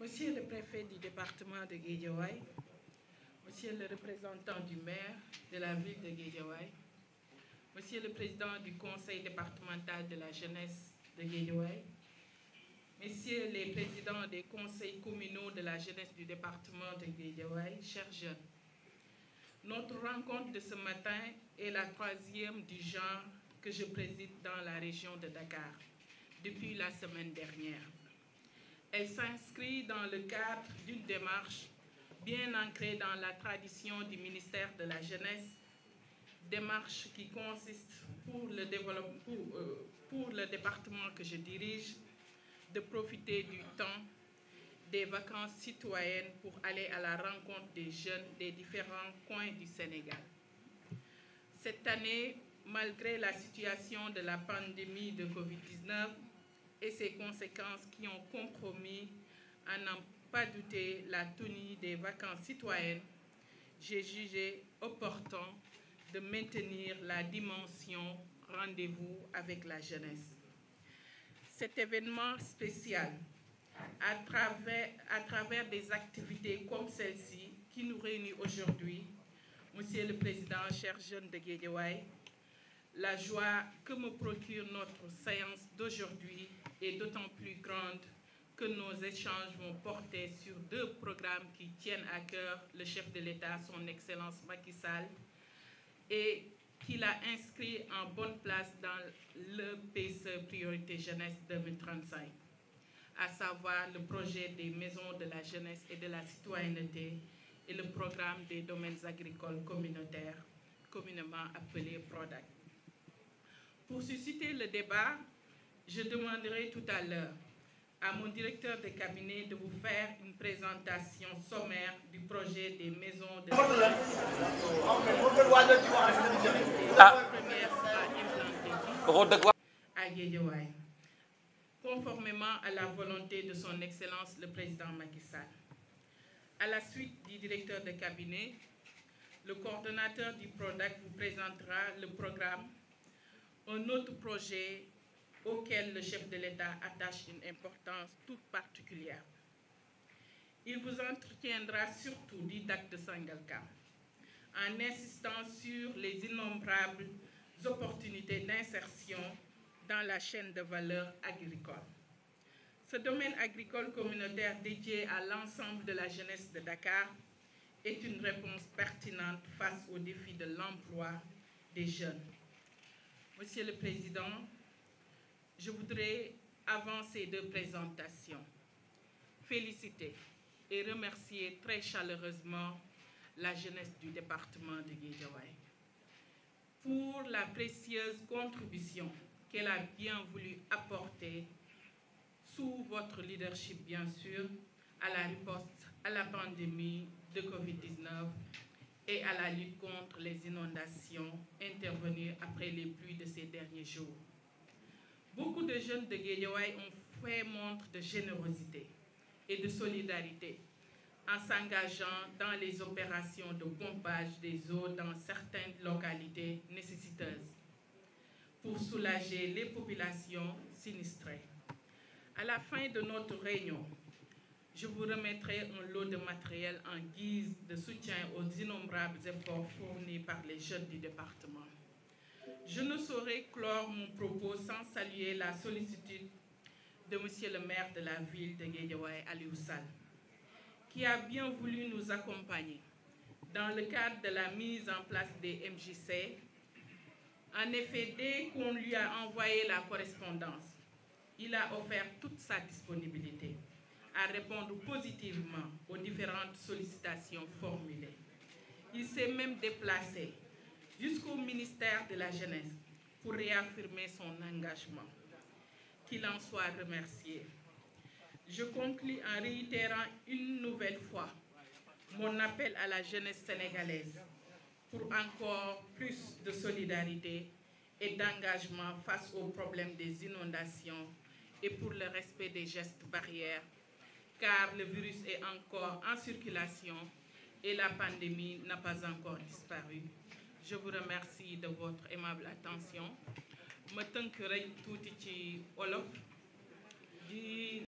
Monsieur le préfet du département de Guédiawaye, Monsieur le représentant du maire de la ville de Guédiawaye, Monsieur le président du conseil départemental de la jeunesse de Guédiawaye, Messieurs les présidents des conseils communaux de la jeunesse du département de Guédiawaye, chers jeunes, notre rencontre de ce matin est la troisième du genre que je préside dans la région de Dakar depuis la semaine dernière. Elle s'inscrit dans le cadre d'une démarche bien ancrée dans la tradition du ministère de la Jeunesse, démarche qui consiste pour le département que je dirige de profiter du temps des vacances citoyennes pour aller à la rencontre des jeunes des différents coins du Sénégal. Cette année, malgré la situation de la pandémie de Covid-19 et ses conséquences qui ont compromis, à n'en pas douter, la tenue des vacances citoyennes, j'ai jugé opportun de maintenir la dimension rendez-vous avec la jeunesse. Cet événement spécial, à travers des activités comme celle-ci qui nous réunit aujourd'hui, Monsieur le Président, chers jeunes de Guédiawaye, la joie que me procure notre séance d'aujourd'hui est d'autant plus grande que nos échanges vont porter sur deux programmes qui tiennent à cœur le chef de l'État, son Excellence Macky Sall, et qu'il a inscrit en bonne place dans le PSE Priorité Jeunesse 2035, à savoir le projet des maisons de la jeunesse et de la citoyenneté et le programme des domaines agricoles communautaires, communément appelé PRODAC. Pour susciter le débat, je demanderai tout à l'heure à mon directeur de cabinet de vous faire une présentation sommaire du projet des maisons de la jeunesse. La première sera implantée à Guédiawaye, conformément à la volonté de son Excellence le Président Macky Sall. À la suite du directeur de cabinet, le coordonnateur du PRODAC vous présentera le programme, un autre projet auquel le chef de l'État attache une importance toute particulière. Il vous entretiendra surtout du DAC de Sangalkam, en insistant sur les innombrables opportunités d'insertion dans la chaîne de valeur agricole. Ce domaine agricole communautaire dédié à l'ensemble de la jeunesse de Dakar est une réponse pertinente face aux défis de l'emploi des jeunes. Monsieur le Président, je voudrais, avant ces deux présentations, féliciter et remercier très chaleureusement la jeunesse du département de Guédiawaye pour la précieuse contribution qu'elle a bien voulu apporter sous votre leadership, bien sûr, à la riposte à la pandémie de Covid-19 et à la lutte contre les inondations intervenues après les pluies de ces derniers jours. Beaucoup de jeunes de Guédiawaye ont fait montre de générosité et de solidarité en s'engageant dans les opérations de pompage des eaux dans certaines localités nécessiteuses pour soulager les populations sinistrées. À la fin de notre réunion, je vous remettrai un lot de matériel en guise de soutien aux innombrables efforts fournis par les jeunes du département. Je ne saurais clore mon propos sans saluer la sollicitude de Monsieur le maire de la ville de Guédiawaye, Aliou Sall, qui a bien voulu nous accompagner dans le cadre de la mise en place des MJC. En effet, dès qu'on lui a envoyé la correspondance, il a offert toute sa disponibilité à répondre positivement aux différentes sollicitations formulées. Il s'est même déplacé jusqu'au ministère de la Jeunesse pour réaffirmer son engagement. Qu'il en soit remercié. Je conclus en réitérant une nouvelle fois mon appel à la jeunesse sénégalaise pour encore plus de solidarité et d'engagement face aux problèmes des inondations et pour le respect des gestes barrières, car le virus est encore en circulation et la pandémie n'a pas encore disparu. Je vous remercie de votre aimable attention. Ma tënk rek tuuti ci wolof di